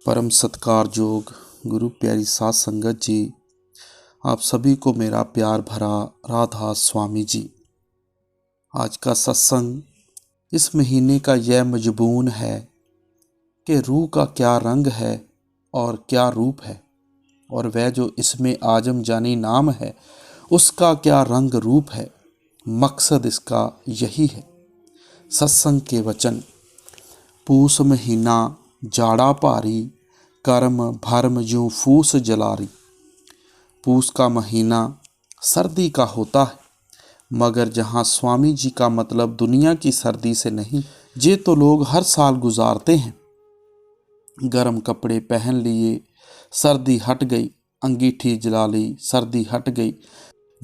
परम सत्कार योग गुरु प्यारी साध संगत जी, आप सभी को मेरा प्यार भरा राधा स्वामी जी। आज का सत्संग इस महीने का यह मजबून है कि रूह का क्या रंग है और क्या रूप है, और वह जो इसमें आजम जानी नाम है उसका क्या रंग रूप है। मकसद इसका यही है। सत्संग के वचन। पूस महीना जाड़ा भारी, कर्म भरम यूं फूस जलारी। पूस का महीना सर्दी का होता है, मगर जहाँ स्वामी जी का मतलब दुनिया की सर्दी से नहीं। ये तो लोग हर साल गुजारते हैं। गर्म कपड़े पहन लिए, सर्दी हट गई। अंगीठी जला ली, सर्दी हट गई।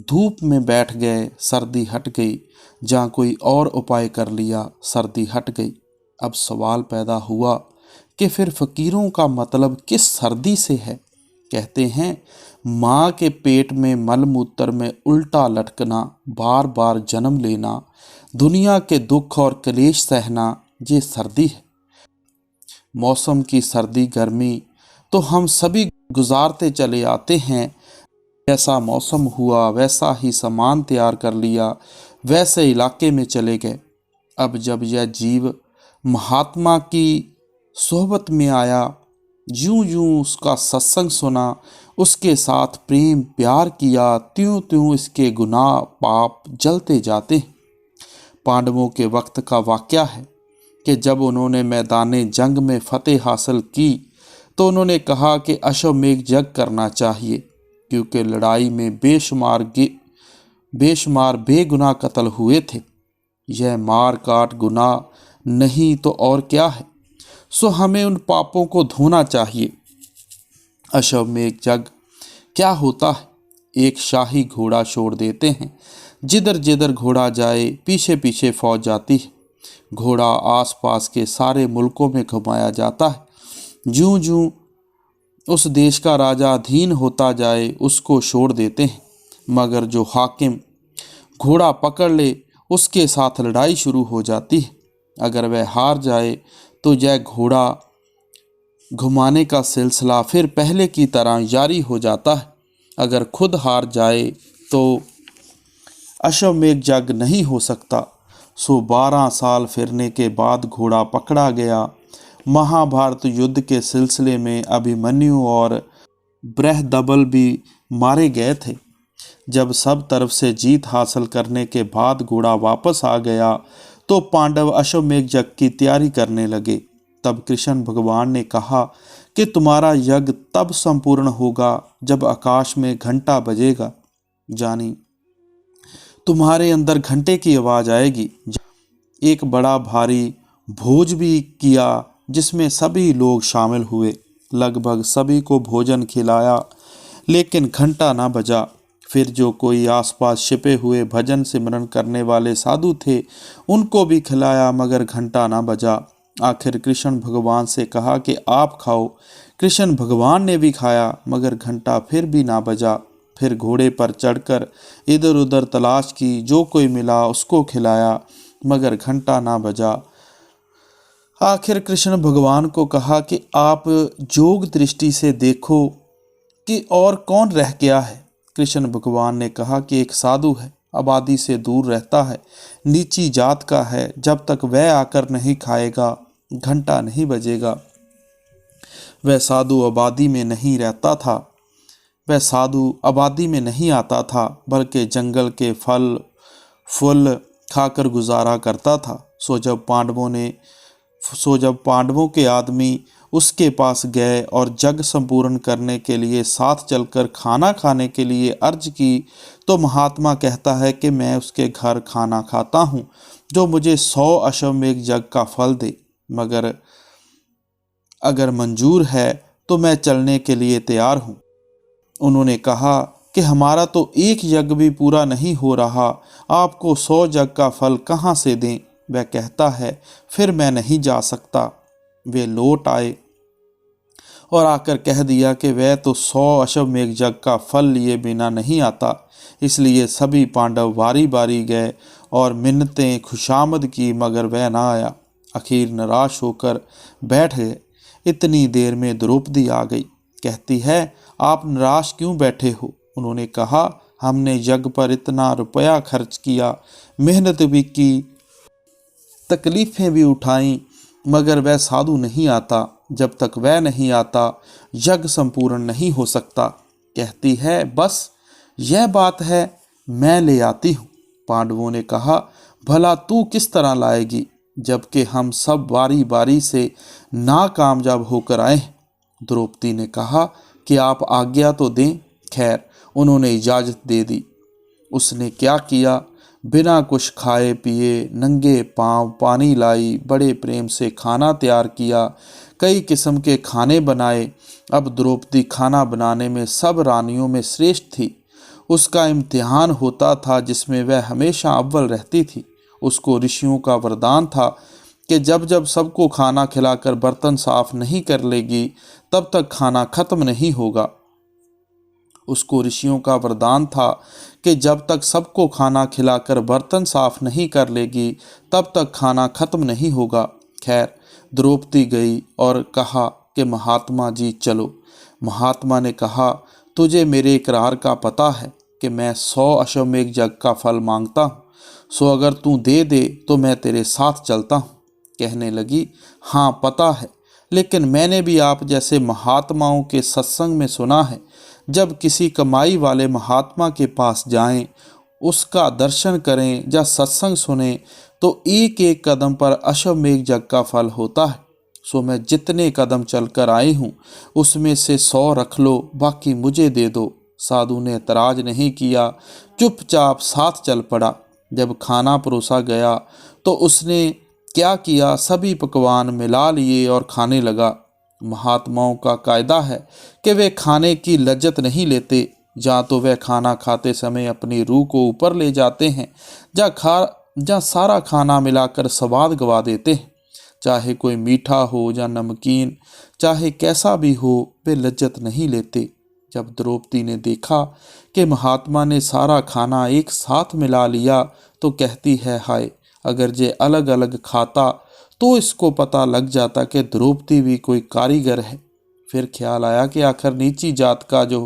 धूप में बैठ गए, सर्दी हट गई। जहाँ कोई और उपाय कर लिया, सर्दी हट गई। अब सवाल पैदा हुआ कि फिर फकीरों का मतलब किस सर्दी से है। कहते हैं माँ के पेट में मलमूत्र में उल्टा लटकना, बार बार जन्म लेना, दुनिया के दुख और क्लेश सहना, ये सर्दी है। मौसम की सर्दी गर्मी तो हम सभी गुजारते चले आते हैं। जैसा मौसम हुआ वैसा ही सामान तैयार कर लिया, वैसे इलाके में चले गए। अब जब यह जीव महात्मा की सोहबत में आया, यूं यूं उसका सत्संग सुना, उसके साथ प्रेम प्यार किया, त्यों त्यों इसके गुनाह पाप जलते जाते हैं। पांडवों के वक्त का वाक़या है कि जब उन्होंने मैदाने जंग में फतेह हासिल की तो उन्होंने कहा कि अश्वमेध यज्ञ करना चाहिए, क्योंकि लड़ाई में बेशुमार बेगुनाह कत्ल हुए थे। यह मार काट गुनाह नहीं तो और क्या है। सो हमें उन पापों को धोना चाहिए। अश्वमेध यज्ञ क्या होता है? एक शाही घोड़ा छोड़ देते हैं, जिधर जिधर घोड़ा जाए पीछे पीछे फौज जाती है। घोड़ा आसपास के सारे मुल्कों में घुमाया जाता है। जूं जूं उस देश का राजा अधीन होता जाए उसको छोड़ देते हैं, मगर जो हाकिम घोड़ा पकड़ ले उसके साथ लड़ाई शुरू हो जाती है। अगर वह हार जाए तो यह घोड़ा घुमाने का सिलसिला फिर पहले की तरह जारी हो जाता है। अगर खुद हार जाए तो अश्वमेध यज्ञ नहीं हो सकता। सो 12 साल फिरने के बाद घोड़ा पकड़ा गया। महाभारत युद्ध के सिलसिले में अभिमन्यु और बृहदबल भी मारे गए थे। जब सब तरफ से जीत हासिल करने के बाद घोड़ा वापस आ गया तो पांडव अश्वमेध यज्ञ की तैयारी करने लगे। तब कृष्ण भगवान ने कहा कि तुम्हारा यज्ञ तब संपूर्ण होगा जब आकाश में घंटा बजेगा, जानी तुम्हारे अंदर घंटे की आवाज़ आएगी। एक बड़ा भारी भोज भी किया जिसमें सभी लोग शामिल हुए। लगभग सभी को भोजन खिलाया, लेकिन घंटा ना बजा। फिर जो कोई आसपास छिपे हुए भजन सिमरन करने वाले साधु थे उनको भी खिलाया, मगर घंटा ना बजा। आखिर कृष्ण भगवान से कहा कि आप खाओ। कृष्ण भगवान ने भी खाया, मगर घंटा फिर भी ना बजा। फिर घोड़े पर चढ़कर इधर उधर तलाश की, जो कोई मिला उसको खिलाया, मगर घंटा ना बजा। आखिर कृष्ण भगवान को कहा कि आप जोग दृष्टि से देखो कि और कौन रह गया है। कृष्ण भगवान ने कहा कि एक साधु है, आबादी से दूर रहता है, नीची जात का है। जब तक वह आकर नहीं खाएगा घंटा नहीं बजेगा। वह साधु आबादी में नहीं रहता था, वह साधु आबादी में नहीं आता था, बल्कि जंगल के फल फूल खाकर गुजारा करता था। सो जब पांडवों के आदमी उसके पास गए और जग संपूर्ण करने के लिए साथ चलकर खाना खाने के लिए अर्ज की, तो महात्मा कहता है कि मैं उसके घर खाना खाता हूँ जो मुझे 100 अश्वमेध यज्ञ का फल दे, मगर अगर मंजूर है तो मैं चलने के लिए तैयार हूँ। उन्होंने कहा कि हमारा तो एक यज्ञ भी पूरा नहीं हो रहा, आपको 100 यज्ञ का फल कहाँ से दें। वह कहता है फिर मैं नहीं जा सकता। वे लौट आए और आकर कह दिया कि वह तो 100 अश्वमेध यज्ञ का फल लिए बिना नहीं आता। इसलिए सभी पांडव बारी बारी गए और मिन्नतें खुशामद की, मगर वह ना आया। आखिर निराश होकर बैठ गए। इतनी देर में द्रौपदी आ गई। कहती है, आप निराश क्यों बैठे हो? उन्होंने कहा, हमने यज्ञ पर इतना रुपया खर्च किया, मेहनत भी की, तकलीफ़ें भी उठाई, मगर वह साधु नहीं आता। जब तक वह नहीं आता यज्ञ संपूर्ण नहीं हो सकता। कहती है, बस यह बात है, मैं ले आती हूँ। पांडवों ने कहा, भला तू किस तरह लाएगी, जबकि हम सब बारी बारी से नाकामयाब होकर आए हैं। द्रौपदी ने कहा कि आप आज्ञा तो दें। खैर, उन्होंने इजाज़त दे दी। उसने क्या किया, बिना कुछ खाए पिए नंगे पांव पानी लाई, बड़े प्रेम से खाना तैयार किया, कई किस्म के खाने बनाए। अब द्रौपदी खाना बनाने में सब रानियों में श्रेष्ठ थी। उसका इम्तिहान होता था जिसमें वह हमेशा अव्वल रहती थी। उसको ऋषियों का वरदान था कि जब जब सबको खाना खिलाकर बर्तन साफ नहीं कर लेगी तब तक खाना खत्म नहीं होगा। उसको ऋषियों का वरदान था कि जब तक सबको खाना खिलाकर बर्तन साफ नहीं कर लेगी तब तक खाना खत्म नहीं होगा। खैर, द्रौपदी गई और कहा कि महात्मा जी चलो। महात्मा ने कहा, तुझे मेरे इकरार का पता है कि मैं 100 अश्वमेध यज्ञ का फल मांगता हूँ, सो अगर तू दे दे तो मैं तेरे साथ चलता हूँ। कहने लगी, हाँ पता है, लेकिन मैंने भी आप जैसे महात्माओं के सत्संग में सुना है, जब किसी कमाई वाले महात्मा के पास जाएं, उसका दर्शन करें या सत्संग सुने तो एक एक कदम पर अश्वमेध यज्ञ का फल होता है। सो मैं जितने कदम चलकर आई हूँ उसमें से 100 रख लो, बाकी मुझे दे दो। साधु ने एतराज नहीं किया, चुपचाप साथ चल पड़ा। जब खाना परोसा गया तो उसने क्या किया, सभी पकवान मिला लिए और खाने लगा। महात्माओं का कायदा है कि वे खाने की लज्जत नहीं लेते, या तो वह खाना खाते समय अपनी रूह को ऊपर ले जाते हैं या सारा खाना मिलाकर स्वाद गवा देते हैं। चाहे कोई मीठा हो या नमकीन, चाहे कैसा भी हो, वे लज्जत नहीं लेते। जब द्रौपदी ने देखा कि महात्मा ने सारा खाना एक साथ मिला लिया तो कहती है, हाय, अगर ये अलग अलग खाता तो इसको पता लग जाता कि द्रौपदी भी कोई कारीगर है। फिर ख्याल आया कि आखिर नीची जात का जो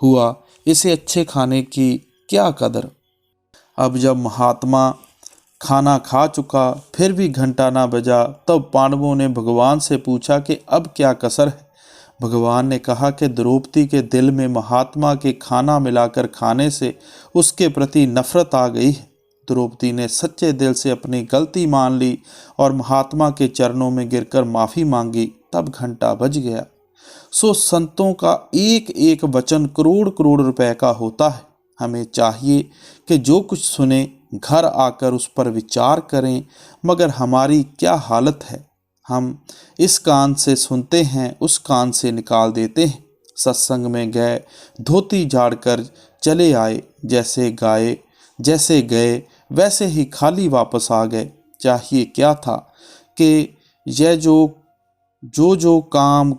हुआ, इसे अच्छे खाने की क्या कदर। अब जब महात्मा खाना खा चुका फिर भी घंटा ना बजा, तब पांडवों ने भगवान से पूछा कि अब क्या कसर है। भगवान ने कहा कि द्रौपदी के दिल में महात्मा के खाना मिलाकर खाने से उसके प्रति नफरत आ गई है। द्रौपदी ने सच्चे दिल से अपनी गलती मान ली और महात्मा के चरणों में गिरकर माफ़ी मांगी। तब घंटा बज गया। सो संतों का एक एक वचन करोड़ करोड़ रुपए का होता है। हमें चाहिए कि जो कुछ सुने घर आकर उस पर विचार करें, मगर हमारी क्या हालत है। हम इस कान से सुनते हैं, उस कान से निकाल देते हैं। सत्संग में गए, धोती झाड़कर चले आए, जैसे गए वैसे ही खाली वापस आ गए। चाहिए क्या था कि यह जो काम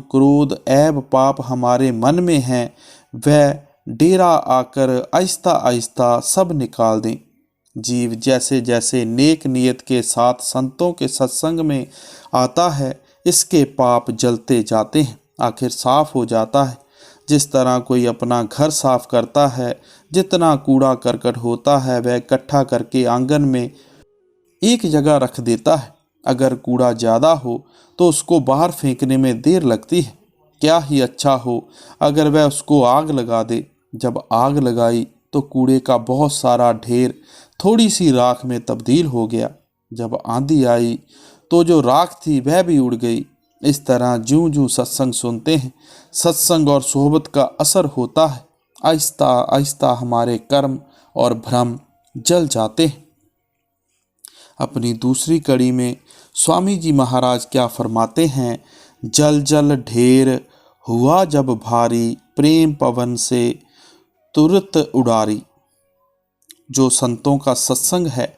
क्रोध ऐब पाप हमारे मन में हैं, वह डेरा आकर आहिस्ता आहिस्ता सब निकाल दें। जीव जैसे जैसे नेक नियत के साथ संतों के सत्संग में आता है, इसके पाप जलते जाते हैं, आखिर साफ हो जाता है। जिस तरह कोई अपना घर साफ करता है, जितना कूड़ा करकट होता है वह इकट्ठा करके आंगन में एक जगह रख देता है। अगर कूड़ा ज़्यादा हो तो उसको बाहर फेंकने में देर लगती है। क्या ही अच्छा हो अगर वह उसको आग लगा दे। जब आग लगाई तो कूड़े का बहुत सारा ढेर थोड़ी सी राख में तब्दील हो गया। जब आंधी आई तो जो राख थी वह भी उड़ गई। इस तरह ज्यों ज्यों सत्संग सुनते हैं, सत्संग और सोहबत का असर होता है, आहिस्ता आहिस्ता हमारे कर्म और भ्रम जल जाते हैं। अपनी दूसरी कड़ी में स्वामी जी महाराज क्या फरमाते हैं, जल जल ढेर हुआ जब भारी, प्रेम पवन से तुरत उड़ारी। जो संतों का सत्संग है,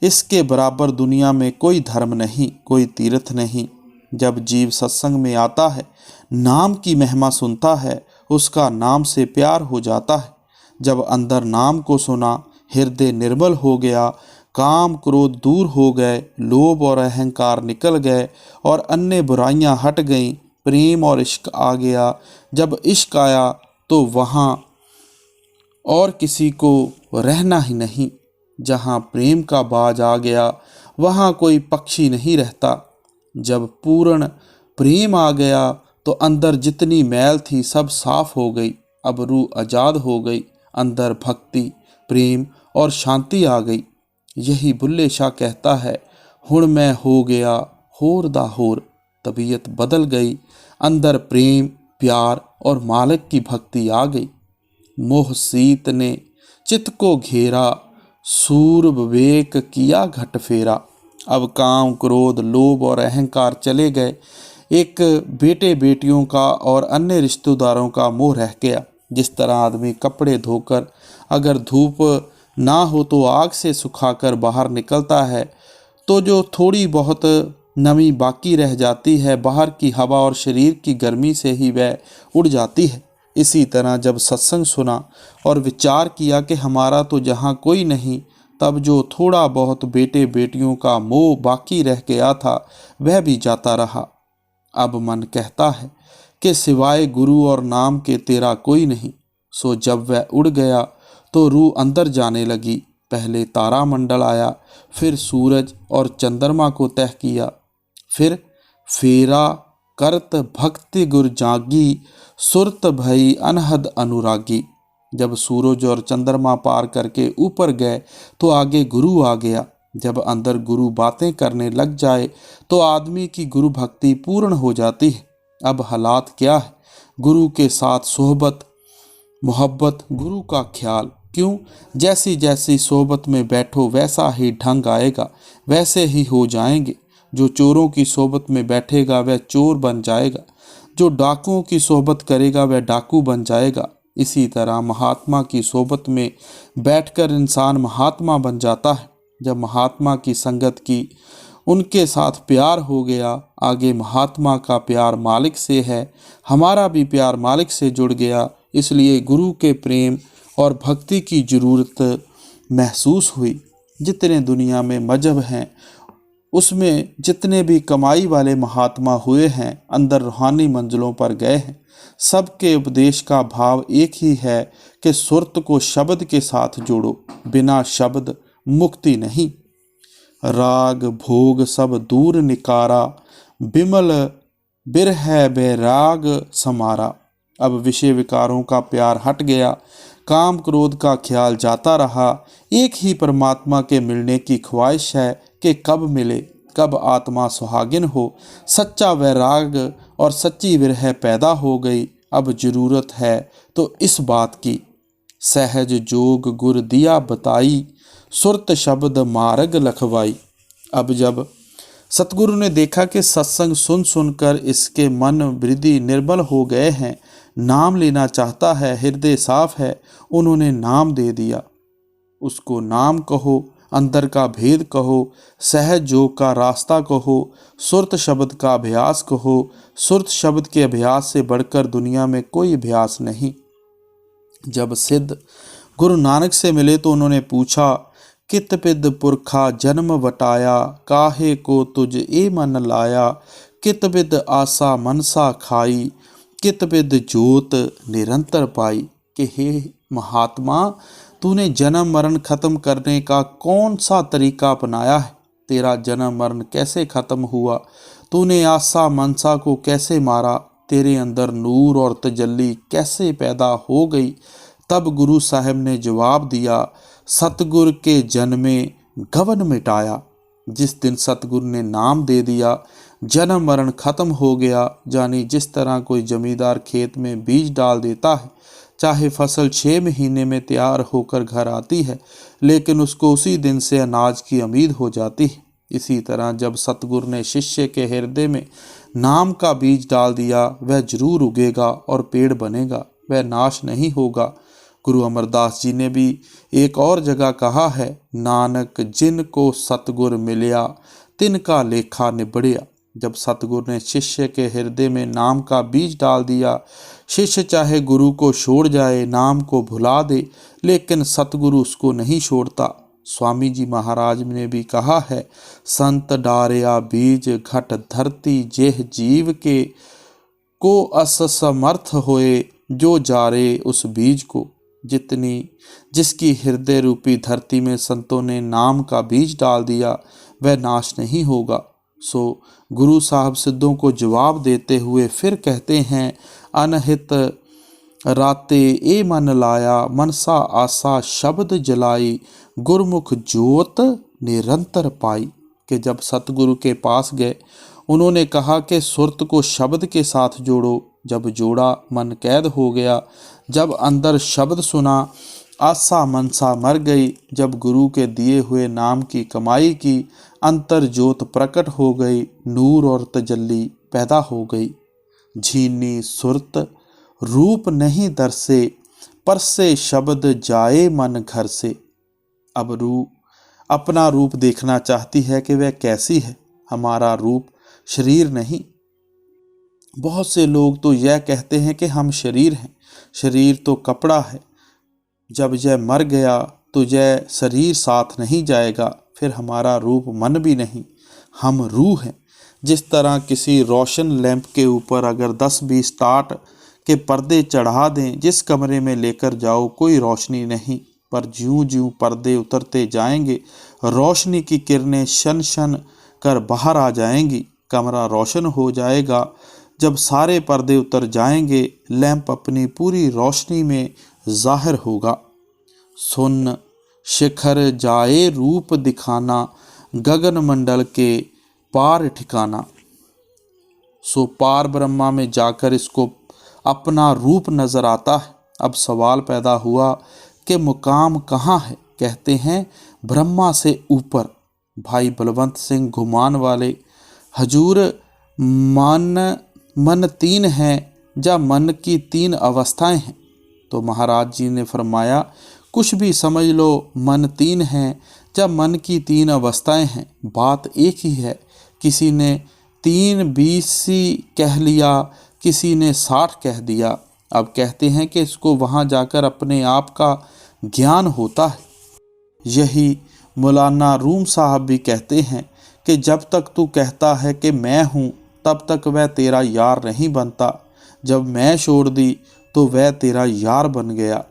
इसके बराबर दुनिया में कोई धर्म नहीं, कोई तीर्थ नहीं। जब जीव सत्संग में आता है, नाम की महिमा सुनता है, उसका नाम से प्यार हो जाता है। जब अंदर नाम को सुना, हृदय निर्मल हो गया, काम क्रोध दूर हो गए, लोभ और अहंकार निकल गए और अन्य बुराइयां हट गईं, प्रेम और इश्क आ गया। जब इश्क आया तो वहाँ और किसी को रहना ही नहीं। जहाँ प्रेम का बाज आ गया वहाँ कोई पक्षी नहीं रहता। जब पूर्ण प्रेम आ गया तो अंदर जितनी मैल थी सब साफ हो गई। अब रूह आज़ाद हो गई, अंदर भक्ति, प्रेम और शांति आ गई। यही बुल्ले शाह कहता है, हुण मैं हो गया होर दा होर। तबीयत बदल गई, अंदर प्रेम, प्यार और मालिक की भक्ति आ गई। मोह सीत ने चित्त को घेरा, सूर विवेक किया घट फेरा। अब काम क्रोध लोभ और अहंकार चले गए। एक बेटे बेटियों का और अन्य रिश्तेदारों का मोह रह गया। जिस तरह आदमी कपड़े धोकर अगर धूप ना हो तो आग से सुखाकर बाहर निकलता है, तो जो थोड़ी बहुत नमी बाकी रह जाती है बाहर की हवा और शरीर की गर्मी से ही वह उड़ जाती है। इसी तरह जब सत्संग सुना और विचार किया कि हमारा तो जहाँ कोई नहीं, तब जो थोड़ा बहुत बेटे बेटियों का मोह बाकी रह गया था वह भी जाता रहा। अब मन कहता है कि सिवाय गुरु और नाम के तेरा कोई नहीं। सो जब वह उड़ गया तो रूह अंदर जाने लगी। पहले तारामंडल आया, फिर सूरज और चंद्रमा को तय किया, फिर फेरा करत भक्ति गुर जागी, सुरत भई अनहद अनुरागी। जब सूरज और चंद्रमा पार करके ऊपर गए तो आगे गुरु आ गया। जब अंदर गुरु बातें करने लग जाए तो आदमी की गुरु भक्ति पूर्ण हो जाती है। अब हालात क्या है? गुरु के साथ सोहबत, मोहब्बत, गुरु का ख्याल। क्यों? जैसी जैसी सोहबत में बैठो वैसा ही ढंग आएगा, वैसे ही हो जाएंगे। जो चोरों की सोहबत में बैठेगा वह चोर बन जाएगा, जो डाकुओं की सोहबत करेगा वह डाकू बन जाएगा। इसी तरह महात्मा की सोहबत में बैठकर इंसान महात्मा बन जाता है। जब महात्मा की संगत की, उनके साथ प्यार हो गया, आगे महात्मा का प्यार मालिक से है, हमारा भी प्यार मालिक से जुड़ गया। इसलिए गुरु के प्रेम और भक्ति की ज़रूरत महसूस हुई। जितने दुनिया में मजहब हैं उसमें जितने भी कमाई वाले महात्मा हुए हैं, अंदर रूहानी मंजिलों पर गए हैं। सबके उपदेश का भाव एक ही है कि सुरत को शब्द के साथ जोड़ो, बिना शब्द मुक्ति नहीं। राग भोग सब दूर निकारा, बिमल बिरह बैराग समारा। अब विषय विकारों का प्यार हट गया, काम क्रोध का ख्याल जाता रहा। एक ही परमात्मा के मिलने की ख्वाहिश है कि कब मिले, कब आत्मा सुहागिन हो। सच्चा वैराग और सच्ची विरह पैदा हो गई। अब जरूरत है तो इस बात की, सहज जोग गुर दिया बताई, सुरत शब्द मार्ग लखवाई। अब जब सतगुरु ने देखा कि सत्संग सुन सुनकर इसके मन वृद्धि निर्बल हो गए हैं, नाम लेना चाहता है, हृदय साफ है, उन्होंने नाम दे दिया। उसको नाम कहो, अंदर का भेद कहो, सहज जोग का रास्ता कहो, सुरत शब्द का अभ्यास कहो। सुरत शब्द के अभ्यास से बढ़कर दुनिया में कोई अभ्यास नहीं। जब सिद्ध गुरु नानक से मिले तो उन्होंने पूछा, कित पिद पुरखा जन्म वटाया, काहे को तुझ ए मन लाया। कित बिद आशा मनसा खाई, कित बिद जोत निरंतर पाई। कि हे महात्मा, तूने जन्म मरण खत्म करने का कौन सा तरीका अपनाया है? तेरा जन्म मरण कैसे खत्म हुआ? तूने आशा मनसा को कैसे मारा? तेरे अंदर नूर और तजल्ली कैसे पैदा हो गई? तब गुरु साहब ने जवाब दिया, सतगुर के जन्मे गवन मिटाया। जिस दिन सतगुरु ने नाम दे दिया, जन्म मरण खत्म हो गया। यानी जिस तरह कोई जमींदार खेत में बीज डाल देता है, चाहे फसल 6 महीने में तैयार होकर घर आती है, लेकिन उसको उसी दिन से अनाज की उम्मीद हो जाती है। इसी तरह जब सतगुरु ने शिष्य के हृदय में नाम का बीज डाल दिया, वह जरूर उगेगा और पेड़ बनेगा, वह नाश नहीं होगा। गुरु अमरदास जी ने भी एक और जगह कहा है, नानक जिन को सतगुर मिलिया, तिनका लेखा निबड़िया। जब सतगुरु ने शिष्य के हृदय में नाम का बीज डाल दिया, शिष्य चाहे गुरु को छोड़ जाए, नाम को भुला दे, लेकिन सतगुरु उसको नहीं छोड़ता। स्वामी जी महाराज ने भी कहा है, संत डारिया बीज घट धरती जेह जीव के को अस समर्थ होए जो जारे उस बीज को। जिसकी हृदय रूपी धरती में संतों ने नाम का बीज डाल दिया वह नाश नहीं होगा। सो गुरु साहब सिद्धों को जवाब देते हुए फिर कहते हैं, अनहित राते ए मन लाया मनसा आशा शब्द जलाई गुरमुख जोत निरंतर पाई। कि जब सतगुरु के पास गए उन्होंने कहा कि सुरत को शब्द के साथ जोड़ो। जब जोड़ा मन कैद हो गया। जब अंदर शब्द सुना आशा मनसा मर गई। जब गुरु के दिए हुए नाम की कमाई की अंतर ज्योत प्रकट हो गई, नूर और तजल्ली पैदा हो गई। झीनी सुरत रूप नहीं दरसे परसे शब्द जाए मन घर से। अब रूह अपना रूप देखना चाहती है कि वह कैसी है। हमारा रूप शरीर नहीं। बहुत से लोग तो यह कहते हैं कि हम शरीर हैं। शरीर तो कपड़ा है। जब यह मर गया तो यह शरीर साथ नहीं जाएगा। फिर हमारा रूप मन भी नहीं, हम रूह हैं। जिस तरह किसी रोशन लैंप के ऊपर अगर 10-20 टाट के पर्दे चढ़ा दें, जिस कमरे में लेकर जाओ कोई रोशनी नहीं, पर ज्यों-ज्यों पर्दे उतरते जाएंगे रोशनी की किरणें शन शन कर बाहर आ जाएंगी। कमरा रोशन हो जाएगा। जब सारे पर्दे उतर जाएंगे लैंप अपनी पूरी रोशनी में जाहिर होगा। सुन शिखर जाए रूप दिखाना गगन मंडल के पार ठिकाना। सो पार ब्रह्मा में जाकर इसको अपना रूप नजर आता है। अब सवाल पैदा हुआ कि मुकाम कहाँ है। कहते हैं ब्रह्मा से ऊपर। भाई बलवंत सिंह घुमान वाले, हजूर मन 3 हैं या मन की 3 अवस्थाएं हैं। तो महाराज जी ने फरमाया, कुछ भी समझ लो, मन 3 हैं या मन की 3 अवस्थाएं हैं, बात एक ही है। किसी ने 3-20 कह लिया, किसी ने 60 कह दिया। अब कहते हैं कि इसको वहाँ जाकर अपने आप का ज्ञान होता है। यही मौलाना रूम साहब भी कहते हैं कि जब तक तू कहता है कि मैं हूँ तब तक वह तेरा यार नहीं बनता। जब मैं छोड़ दी तो वह तेरा यार बन गया।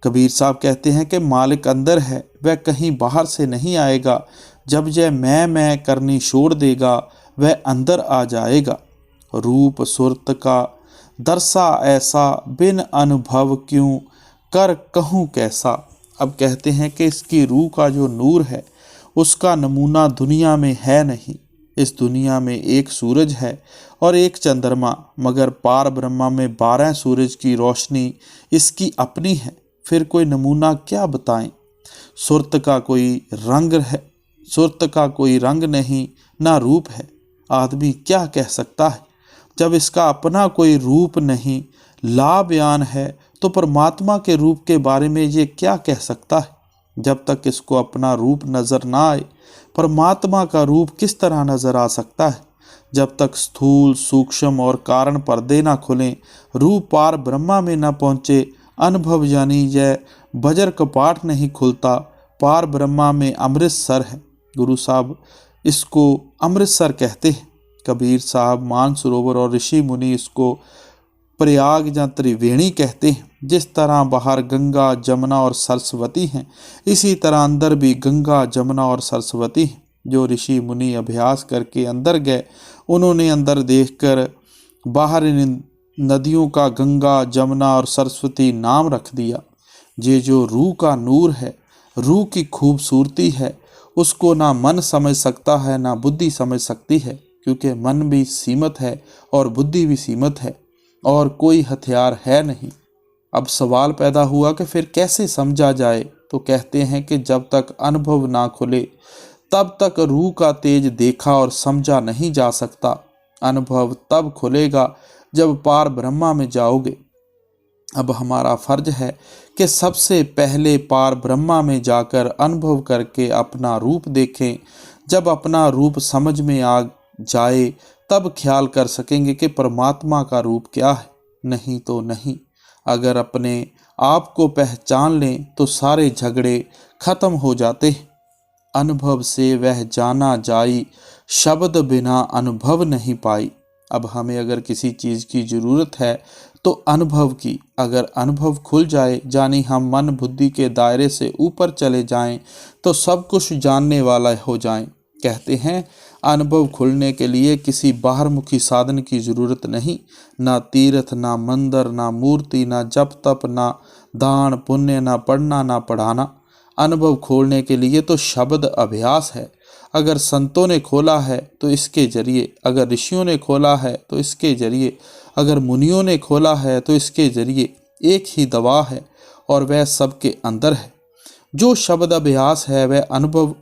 कबीर साहब कहते हैं कि मालिक अंदर है, वह कहीं बाहर से नहीं आएगा। जब यह मैं करनी छोड़ देगा वह अंदर आ जाएगा। रूप सुरत का दरसा ऐसा बिन अनुभव क्यों कर कहूँ कैसा। अब कहते हैं कि इसकी रूह का जो नूर है उसका नमूना दुनिया में है नहीं। इस दुनिया में एक सूरज है और एक चंद्रमा, मगर पार ब्रह्मा में 12 सूरज की रोशनी इसकी अपनी है। फिर कोई नमूना क्या बताएं। सुरत का कोई रंग नहीं, ना रूप है। आदमी क्या कह सकता है जब इसका अपना कोई रूप नहीं, ला बयान है, तो परमात्मा के रूप के बारे में ये क्या कह सकता है। जब तक इसको अपना रूप नजर ना आए परमात्मा का रूप किस तरह नजर आ सकता है। जब तक स्थूल सूक्ष्म और कारण पर्दे ना खुलें, रूह पार ब्रह्मा में न पहुँचे, अनुभव यानी यह बजर कपाट नहीं खुलता। पार ब्रह्मा में अमृतसर है। गुरु साहब इसको अमृतसर कहते हैं। कबीर साहब मानसरोवर और ऋषि मुनि इसको प्रयाग या त्रिवेणी कहते हैं। जिस तरह बाहर गंगा जमुना और सरस्वती हैं, इसी तरह अंदर भी गंगा जमुना और सरस्वती हैं। जो ऋषि मुनि अभ्यास करके अंदर गए उन्होंने अंदर देखकर बाहर नदियों का गंगा जमुना और सरस्वती नाम रख दिया। ये जो रूह का नूर है, रूह की खूबसूरती है, उसको ना मन समझ सकता है ना बुद्धि समझ सकती है, क्योंकि मन भी सीमित है और बुद्धि भी सीमित है और कोई हथियार है नहीं। अब सवाल पैदा हुआ कि फिर कैसे समझा जाए। तो कहते हैं कि जब तक अनुभव ना खुले तब तक रूह का तेज देखा और समझा नहीं जा सकता। अनुभव तब खुलेगा जब पार ब्रह्मा में जाओगे। अब हमारा फर्ज है कि सबसे पहले पार ब्रह्मा में जाकर अनुभव करके अपना रूप देखें। जब अपना रूप समझ में आ जाए तब ख्याल कर सकेंगे कि परमात्मा का रूप क्या है। नहीं तो नहीं। अगर अपने आपको पहचान लें तो सारे झगड़े खत्म हो जाते हैं। अनुभव से वह जाना जाई, शब्द बिना अनुभव नहीं पाई। अब हमें अगर किसी चीज़ की ज़रूरत है तो अनुभव की, अगर अनुभव खुल जाए यानी हम मन बुद्धि के दायरे से ऊपर चले जाएं तो सब कुछ जानने वाला हो जाएं। कहते हैं अनुभव खुलने के लिए किसी बाहरमुखी साधन की ज़रूरत नहीं, ना तीर्थ, ना मंदिर, ना मूर्ति, ना जप तप, ना दान पुण्य, ना पढ़ना, ना पढ़ाना। अनुभव खोलने के लिए तो शब्द अभ्यास है। अगर संतों ने खोला है तो इसके जरिए, अगर ऋषियों ने खोला है तो इसके जरिए, अगर मुनियों ने खोला है तो इसके जरिए एक ही दवा है और वह सबके अंदर है। जो शब्द अभ्यास है वह अनुभव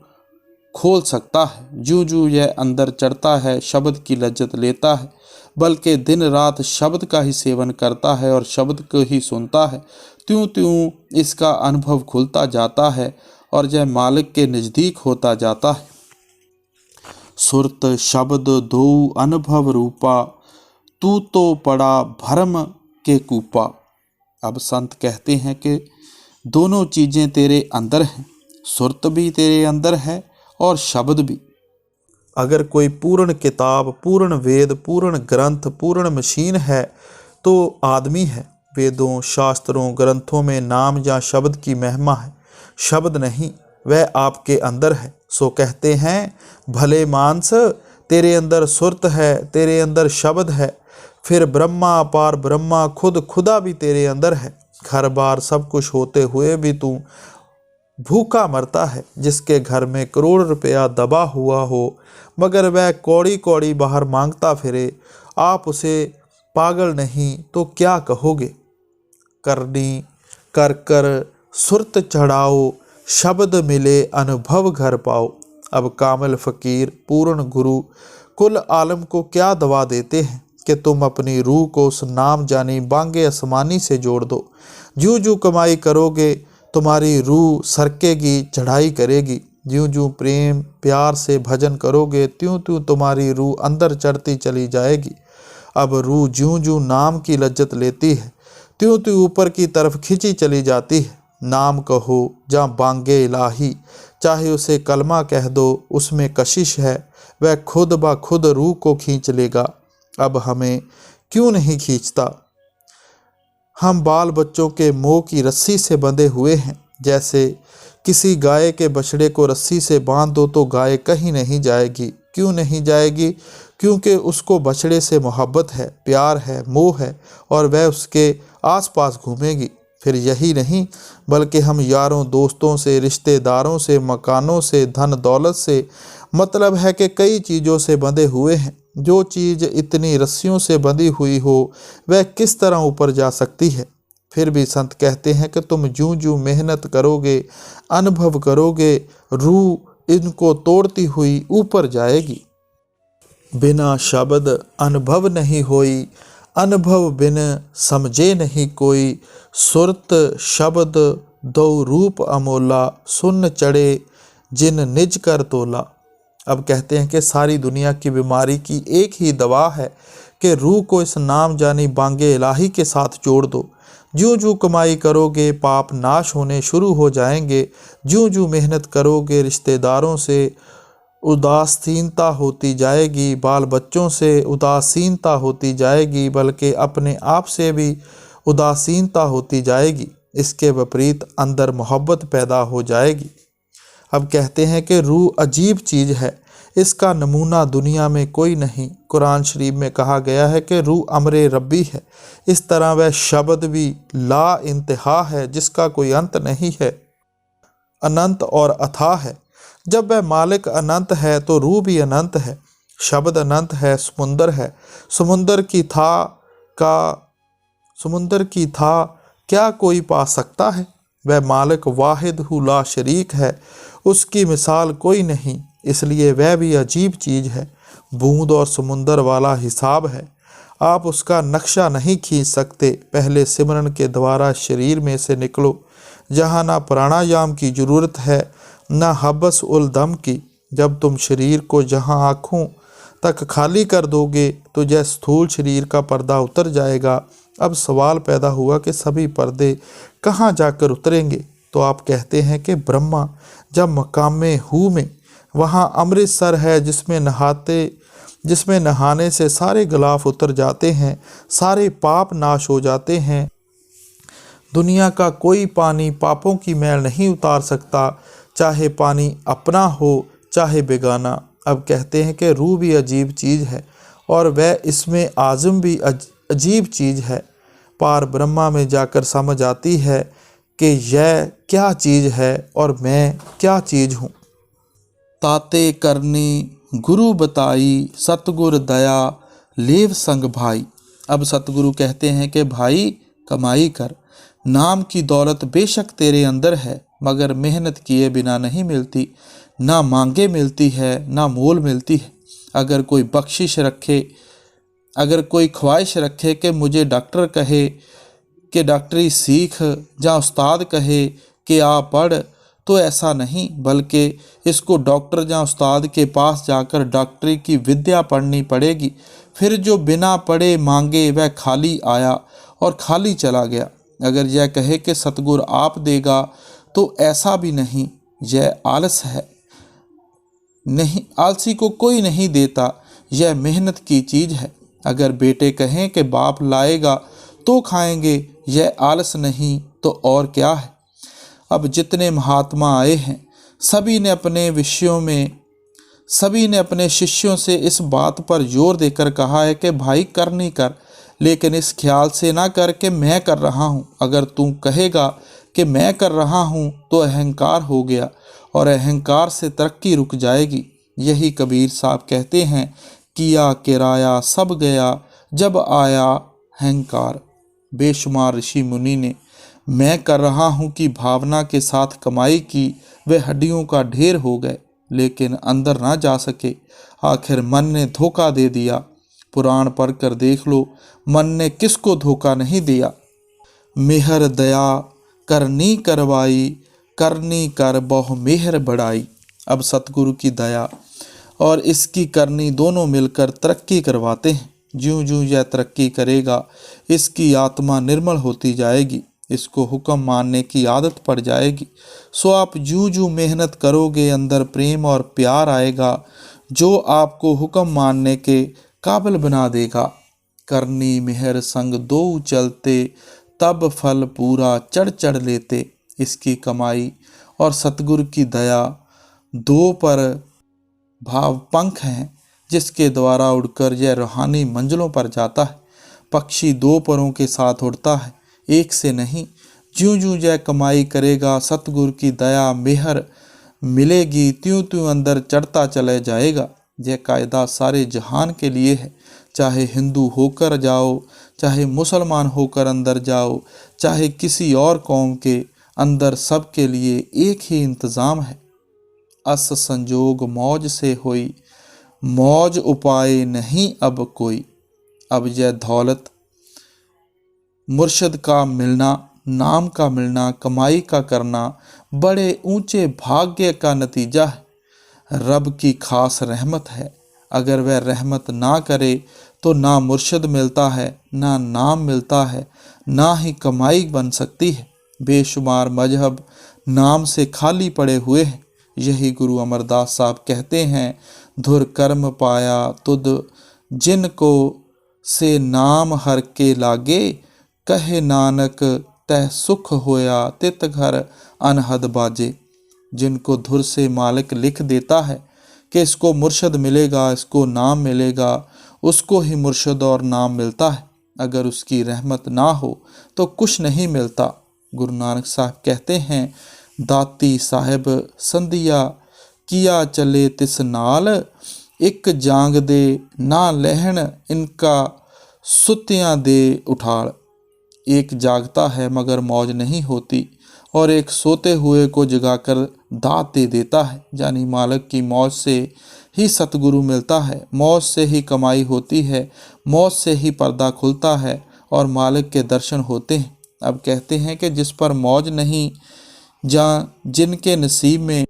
खोल सकता है। ज्यों ज्यों यह अंदर चढ़ता है शब्द की लज्जत लेता है, बल्कि दिन रात शब्द का ही सेवन करता है और शब्द को ही सुनता है, त्यों त्यों इसका अनुभव खुलता जाता है और यह मालिक के नज़दीक होता जाता है। सुरत शब्द दो अनुभव रूपा, तू तो पड़ा भरम के कूपा। अब संत कहते हैं कि दोनों चीज़ें तेरे अंदर हैं, सुरत भी तेरे अंदर है और शब्द भी। अगर कोई पूर्ण किताब, पूर्ण वेद, पूर्ण ग्रंथ, पूर्ण मशीन है तो आदमी है। वेदों, शास्त्रों, ग्रंथों में नाम या शब्द की महिमा है, शब्द नहीं, वह आपके अंदर है। सो कहते हैं भले मानस तेरे अंदर सुरत है, तेरे अंदर शब्द है। फिर ब्रह्मा अपार ब्रह्मा खुद खुदा भी तेरे अंदर है। घर बार सब कुछ होते हुए भी तू भूखा मरता है। जिसके घर में करोड़ रुपया दबा हुआ हो मगर वह कौड़ी कौड़ी बाहर मांगता फिरे, आप उसे पागल नहीं तो क्या कहोगे। करनी कर कर सुरत चढ़ाओ, शब्द मिले अनुभव घर पाओ। अब कामिल फकीर, पूर्ण गुरु कुल आलम को क्या दवा देते हैं कि तुम अपनी रूह को उस नाम जानी बांगे आसमानी से जोड़ दो। ज्यों ज्यों कमाई करोगे तुम्हारी रूह सरकेगी, चढ़ाई करेगी। ज्यों ज्यों प्रेम प्यार से भजन करोगे त्यों त्यों तुम्हारी रूह अंदर चढ़ती चली जाएगी। अब रूह ज्यों ज्यों नाम की लज्जत लेती है त्यों त्यों ऊपर की तरफ खिंची चली जाती है। नाम कहो या बांगे इलाही, चाहे उसे कलमा कह दो, उसमें कशिश है, वह खुद ब खुद रूह को खींच लेगा। अब हमें क्यों नहीं खींचता। हम बाल बच्चों के मोह की रस्सी से बंधे हुए हैं। जैसे किसी गाय के बछड़े को रस्सी से बांध दो तो गाय कहीं नहीं जाएगी। क्यों नहीं जाएगी? क्योंकि उसको बछड़े से मोहब्बत है, प्यार है, मोह है और वह उसके आसपास घूमेगी। फिर यही नहीं बल्कि हम यारों दोस्तों से, रिश्तेदारों से, मकानों से, धन दौलत से, मतलब है कि कई चीज़ों से बंधे हुए हैं। जो चीज़ इतनी रस्सियों से बंधी हुई हो वह किस तरह ऊपर जा सकती है। फिर भी संत कहते हैं कि तुम ज्यों ज्यों मेहनत करोगे, अनुभव करोगे, रूह इनको तोड़ती हुई ऊपर जाएगी। बिना शब्द अनुभव नहीं होई, अनुभव बिन समझे नहीं कोई। सुरत शब्द दो रूप अमोला, सुन चढ़े जिन निज कर तोला। अब कहते हैं कि सारी दुनिया की बीमारी की एक ही दवा है कि रूह को इस नाम जानी बांगे इलाही के साथ जोड़ दो। ज्यों ज्यों कमाई करोगे पाप नाश होने शुरू हो जाएंगे। ज्यों ज्यों मेहनत करोगे रिश्तेदारों से उदासीनता होती जाएगी, बाल बच्चों से उदासीनता होती जाएगी, बल्कि अपने आप से भी उदासीनता होती जाएगी। इसके विपरीत अंदर मोहब्बत पैदा हो जाएगी। अब कहते हैं कि रूह अजीब चीज़ है, इसका नमूना दुनिया में कोई नहीं। कुरान शरीफ में कहा गया है कि रूह अमरे रब्बी है। इस तरह वह शब्द भी ला इंतहा है, जिसका कोई अंत नहीं है, अनंत और अथाह है। जब वह मालिक अनंत है तो रूह भी अनंत है। शब्द अनंत है, समुंदर है, समुंदर की था क्या कोई पा सकता है। वह मालिक वाहिद हु ला शरीक है, उसकी मिसाल कोई नहीं, इसलिए वह भी अजीब चीज़ है। बूंद और समुंदर वाला हिसाब है, आप उसका नक्शा नहीं खींच सकते। पहले सिमरन के द्वारा शरीर में से निकलो, जहाँ ना प्राणायाम की ज़रूरत है ना हबस उल दम की। जब तुम शरीर को जहाँ आँखों तक खाली कर दोगे तो जैसे स्थूल शरीर का पर्दा उतर जाएगा। अब सवाल पैदा हुआ कि सभी पर्दे कहाँ जाकर उतरेंगे? तो आप कहते हैं कि ब्रह्मा जब मकामे हू में, वहाँ अमृतसर है जिसमें नहाने से सारे गिलाफ उतर जाते हैं, सारे पाप नाश हो जाते हैं। दुनिया का कोई पानी पापों की मैल नहीं उतार सकता, चाहे पानी अपना हो चाहे बेगाना। अब कहते हैं कि रूह भी अजीब चीज़ है और वह इसमें आज़म भी अजीब चीज़ है। पार ब्रह्मा में जाकर समझ आती है कि यह क्या चीज़ है और मैं क्या चीज़ हूँ। ताते करनी गुरु बताई, सतगुर दया लेव संग भाई। अब सतगुरु कहते हैं कि भाई कमाई कर, नाम की दौलत बेशक तेरे अंदर है, मगर मेहनत किए बिना नहीं मिलती, ना मांगे मिलती है ना मोल मिलती है। अगर कोई बख्शिश रखे, अगर कोई ख्वाहिश रखे कि मुझे डॉक्टर कहे कि डॉक्टरी सीख, या उस्ताद कहे कि आ पढ़, तो ऐसा नहीं, बल्कि इसको डॉक्टर या उस्ताद के पास जाकर डॉक्टरी की विद्या पढ़नी पड़ेगी। फिर जो बिना पढ़े मांगे वह खाली आया और खाली चला गया। अगर यह कहे कि सतगुर आप देगा, तो ऐसा भी नहीं, यह आलस है। नहीं, आलसी को कोई नहीं देता, यह मेहनत की चीज़ है। अगर बेटे कहें कि बाप लाएगा तो खाएंगे, यह आलस नहीं तो और क्या है। अब जितने महात्मा आए हैं, सभी ने अपने शिष्यों से इस बात पर जोर देकर कहा है कि भाई कर नहीं कर, लेकिन इस ख्याल से ना कर कि मैं कर रहा हूँ। अगर तू कहेगा कि मैं कर रहा हूँ तो अहंकार हो गया और अहंकार से तरक्की रुक जाएगी। यही कबीर साहब कहते हैं, किया किराया सब गया जब आया अहंकार। बेशुमार ऋषि मुनि ने मैं कर रहा हूँ की भावना के साथ कमाई की, वे हड्डियों का ढेर हो गए लेकिन अंदर ना जा सके। आखिर मन ने धोखा दे दिया। पुराण पढ़कर देख लो, मन ने किसको धोखा नहीं दिया। मेहर दया करनी करवाई, करनी कर बहु मेहर बढ़ाई। अब सतगुरु की दया और इसकी करनी दोनों मिलकर तरक्की करवाते हैं। ज्यों ज्यों यह तरक्की करेगा, इसकी आत्मा निर्मल होती जाएगी, इसको हुक्म मानने की आदत पड़ जाएगी। सो आप ज्यों ज्यों मेहनत करोगे, अंदर प्रेम और प्यार आएगा, जो आपको हुक्म मानने के काबिल बना देगा। करनी मेहर संग दो चलते, तब फल पूरा चढ़ चढ़ लेते। इसकी कमाई और सतगुरु की दया दो पर भाव पंख हैं, जिसके द्वारा उड़कर यह रूहानी मंजिलों पर जाता है। पक्षी दो परों के साथ उड़ता है, एक से नहीं। ज्यों ज्यों यह कमाई करेगा, सतगुरु की दया मेहर मिलेगी, त्यों त्यों अंदर चढ़ता चले जाएगा। यह कायदा सारे जहान के लिए है, चाहे हिंदू होकर जाओ, चाहे मुसलमान होकर अंदर जाओ, चाहे किसी और कौम के अंदर, सबके लिए एक ही इंतज़ाम है। अस संजोग मौज से होई, मौज उपाय नहीं अब कोई। अब यह दौलत, मुर्शद का मिलना, नाम का मिलना, कमाई का करना बड़े ऊंचे भाग्य का नतीजा है, रब की खास रहमत है। अगर वह रहमत ना करे तो ना मुर्शद मिलता है, ना नाम मिलता है, ना ही कमाई बन सकती है। बेशुमार मजहब नाम से खाली पड़े हुए हैं। यही गुरु अमरदास साहब कहते हैं, धुर कर्म पाया तुद जिनको से नाम हर के लागे, कहे नानक तह सुख होया तित घर अनहद बाजे। जिनको धुर से मालिक लिख देता है कि इसको मुर्शद मिलेगा, इसको नाम मिलेगा, उसको ही मुर्शद और नाम मिलता है। अगर उसकी रहमत ना हो तो कुछ नहीं मिलता। गुरु नानक साहब कहते हैं, दाती साहिब संधिया किया चले तिस नाल, एक जांग दे ना लहन इनका सुतियाँ दे उठाल। एक जागता है मगर मौज नहीं होती, और एक सोते हुए को जगाकर दात दे देता है। यानी मालिक की मौज से ही सतगुरु मिलता है, मौज से ही कमाई होती है, मौज से ही पर्दा खुलता है और मालिक के दर्शन होते हैं। अब कहते हैं कि जिस पर मौज नहीं, जहाँ जिनके नसीब में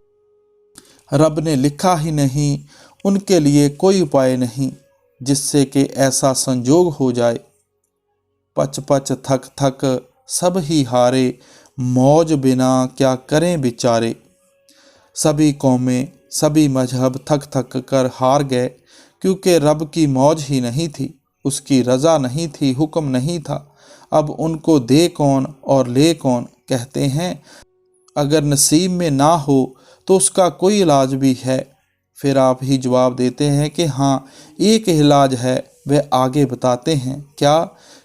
रब ने लिखा ही नहीं, उनके लिए कोई उपाय नहीं, जिससे कि ऐसा संजोग हो जाए। पच पच थक थक सब ही हारे, मौज बिना क्या करें बेचारे। सभी कौमें, सभी मजहब थक थक कर हार गए, क्योंकि रब की मौज ही नहीं थी, उसकी रज़ा नहीं थी, हुक्म नहीं था। अब उनको दे कौन और ले कौन। कहते हैं अगर नसीब में ना हो तो उसका कोई इलाज भी है। फिर आप ही जवाब देते हैं कि हाँ, एक इलाज है। वह आगे बताते हैं क्या,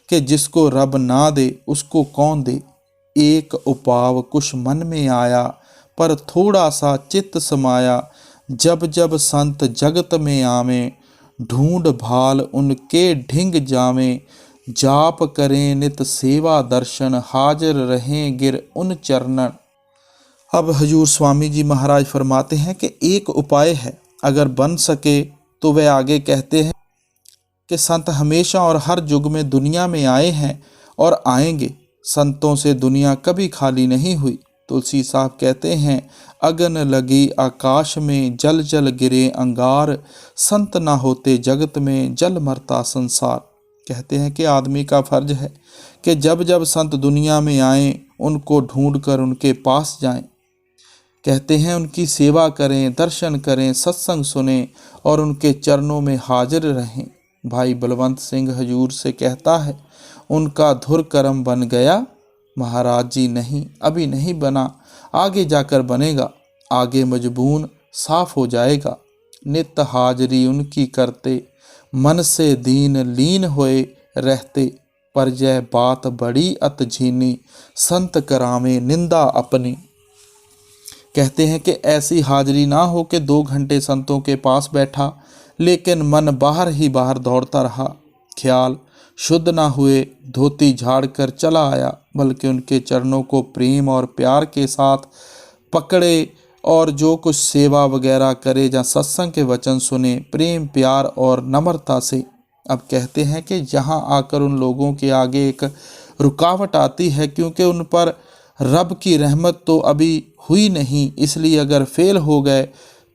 कि जिसको रब ना दे उसको कौन दे। एक उपाव कुछ मन में आया, पर थोड़ा सा चित्त समाया। जब जब संत जगत में आवें, ढूंढ भाल उनके ढिंग जावें। जाप करें नित सेवा दर्शन, हाजिर रहें गिर उन चरणन। अब हजूर स्वामी जी महाराज फरमाते हैं कि एक उपाय है, अगर बन सके तो वह आगे कहते हैं कि संत हमेशा और हर युग में दुनिया में आए हैं और आएंगे। संतों से दुनिया कभी खाली नहीं हुई। तुलसी साहब कहते हैं अगन लगी आकाश में, जल जल गिरे अंगार। संत ना होते जगत में, जल मरता संसार। कहते हैं कि आदमी का फर्ज है कि जब जब संत दुनिया में आएं, उनको ढूंढ कर उनके पास जाएं। कहते हैं उनकी सेवा करें, दर्शन करें, सत्संग सुने और उनके चरणों में हाजिर रहें। भाई बलवंत सिंह हजूर से कहता है उनका धुर कर्म बन गया। महाराज जी नहीं, अभी नहीं बना, आगे जाकर बनेगा। आगे मजबून साफ हो जाएगा। नित हाजरी उनकी करते, मन से दीन लीन होए रहते। पर यह बात बड़ी अत झीनी, संत करावे निंदा अपनी। कहते हैं कि ऐसी हाजिरी ना हो कि 2 घंटे संतों के पास बैठा, लेकिन मन बाहर ही बाहर दौड़ता रहा। ख्याल शुद्ध ना हुए, धोती झाड़ कर चला आया, बल्कि उनके चरणों को प्रेम और प्यार के साथ पकड़े और जो कुछ सेवा वगैरह करे या सत्संग के वचन सुने, प्रेम प्यार और नम्रता से। अब कहते हैं कि यहाँ आकर उन लोगों के आगे एक रुकावट आती है, क्योंकि उन पर रब की रहमत तो अभी हुई नहीं, इसलिए अगर फेल हो गए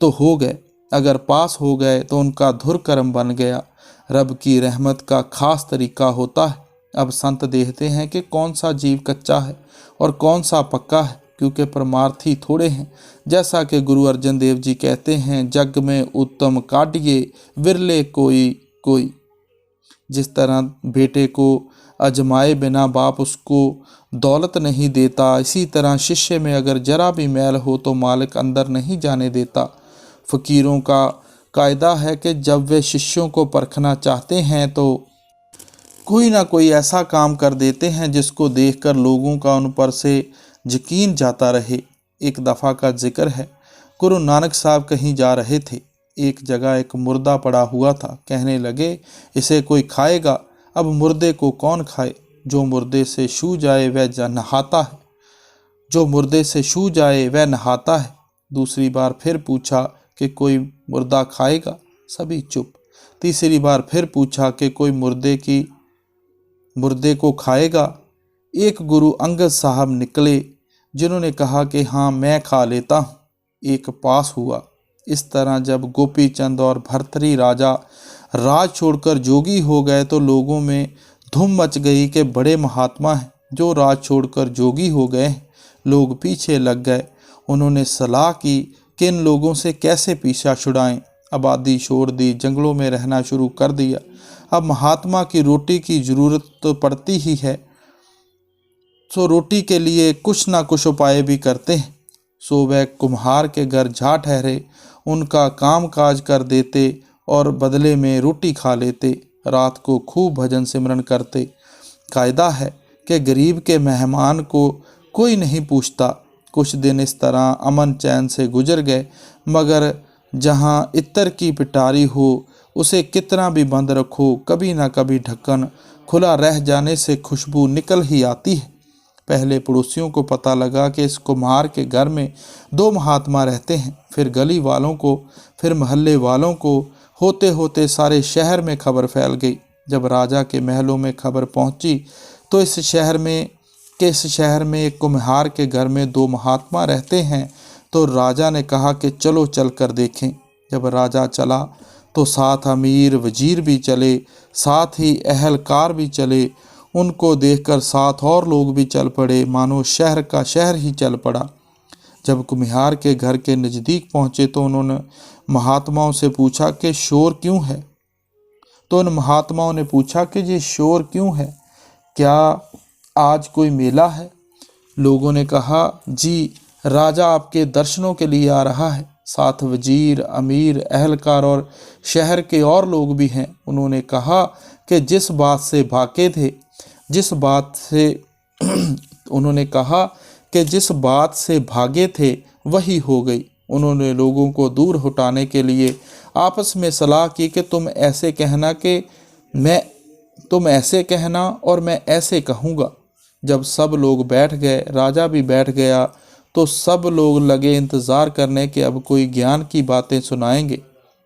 तो हो गए, अगर पास हो गए तो उनका धुर कर्म बन गया। रब की रहमत का खास तरीका होता है। अब संत देखते हैं कि कौन सा जीव कच्चा है और कौन सा पक्का है, क्योंकि परमार्थी थोड़े हैं। जैसा कि गुरु अर्जन देव जी कहते हैं, जग में उत्तम काटिए विरले कोई कोई। जिस तरह बेटे को अजमाए बिना बाप उसको दौलत नहीं देता, इसी तरह शिष्य में अगर जरा भी मैल हो तो मालिक अंदर नहीं जाने देता। फ़कीरों का कायदा है कि जब वे शिष्यों को परखना चाहते हैं तो कोई ना कोई ऐसा काम कर देते हैं जिसको देखकर लोगों का उन पर से यकीन जाता रहे। एक दफ़ा का जिक्र है, गुरु नानक साहब कहीं जा रहे थे। एक जगह एक मुर्दा पड़ा हुआ था। कहने लगे इसे कोई खाएगा। अब मुर्दे को कौन खाए? जो मुर्दे से छू जाए वह नहाता है, जो मुर्दे से छू जाए वह नहाता है। दूसरी बार फिर पूछा कि कोई मुर्दा खाएगा? सभी चुप। तीसरी बार फिर पूछा कि कोई मुर्दे को खाएगा? एक गुरु अंगद साहब निकले, जिन्होंने कहा कि हाँ मैं खा लेता हूँ। एक पास हुआ। इस तरह जब गोपी चंद और भर्तरी राजा राज छोड़कर जोगी हो गए तो लोगों में धूम मच गई कि बड़े महात्मा हैं जो राज छोड़कर जोगी हो गए हैं। लोग पीछे लग गए। उन्होंने सलाह की कि इन लोगों से कैसे पीछा छुड़ाएं। आबादी छोड़ दी, जंगलों में रहना शुरू कर दिया। अब महात्मा की रोटी की ज़रूरत तो पड़ती ही है, सो रोटी के लिए कुछ ना कुछ उपाय भी करते हैं। सो वह कुम्हार के घर जा ठहरे, उनका काम काज कर देते और बदले में रोटी खा लेते। रात को खूब भजन सिमरन करते। कायदा है कि गरीब के मेहमान को कोई नहीं पूछता। कुछ दिन इस तरह अमन चैन से गुजर गए, मगर जहाँ इत्र की पिटारी हो उसे कितना भी बंद रखो, कभी ना कभी ढक्कन खुला रह जाने से खुशबू निकल ही आती है। पहले पड़ोसियों को पता लगा कि इस कुम्हार के घर में 2 महात्मा रहते हैं, फिर गली वालों को, फिर मोहल्ले वालों को, होते होते सारे शहर में खबर फैल गई। जब राजा के महलों में खबर पहुंची तो इस शहर में एक कुम्हार के घर में 2 महात्मा रहते हैं। तो राजा ने कहा कि चलो चल कर देखें। जब राजा चला तो साथ अमीर वजीर भी चले, साथ ही अहलकार भी चले। उनको देखकर साथ और लोग भी चल पड़े, मानो शहर का शहर ही चल पड़ा। जब कुम्हार के घर के नज़दीक पहुँचे तो उन्होंने महात्माओं से पूछा कि शोर क्यों है। तो उन महात्माओं ने पूछा कि ये शोर क्यों है, क्या आज कोई मेला है? लोगों ने कहा, जी राजा आपके दर्शनों के लिए आ रहा है, साथ वजीर, अमीर, अहलकार और शहर के और लोग भी हैं। उन्होंने कहा कि जिस बात से भागे थे, जिस बात से उन्होंने कहा कि जिस बात से भागे थे वही हो गई। उन्होंने लोगों को दूर हटाने के लिए आपस में सलाह की कि तुम ऐसे कहना और मैं ऐसे कहूँगा। जब सब लोग बैठ गए, राजा भी बैठ गया, तो सब लोग लगे इंतज़ार करने के अब कोई ज्ञान की बातें सुनाएंगे।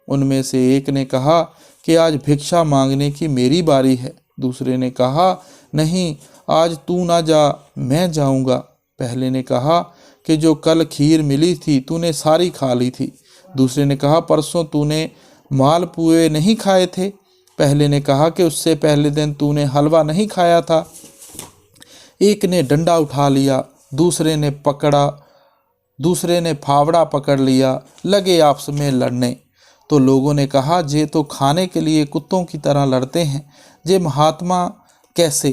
उनमें से एक ने कहा कि आज भिक्षा मांगने की मेरी बारी है। दूसरे ने कहा, नहीं आज तू ना जा, मैं जाऊंगा। पहले ने कहा कि जो कल खीर मिली थी तूने सारी खा ली थी। दूसरे ने कहा, परसों तूने मालपुए नहीं खाए थे। पहले ने कहा कि उससे पहले दिन तूने हलवा नहीं खाया था। एक ने डंडा उठा लिया, दूसरे ने फावड़ा पकड़ लिया, लगे आपस में लड़ने। तो लोगों ने कहा, जे तो खाने के लिए कुत्तों की तरह लड़ते हैं, जे महात्मा कैसे?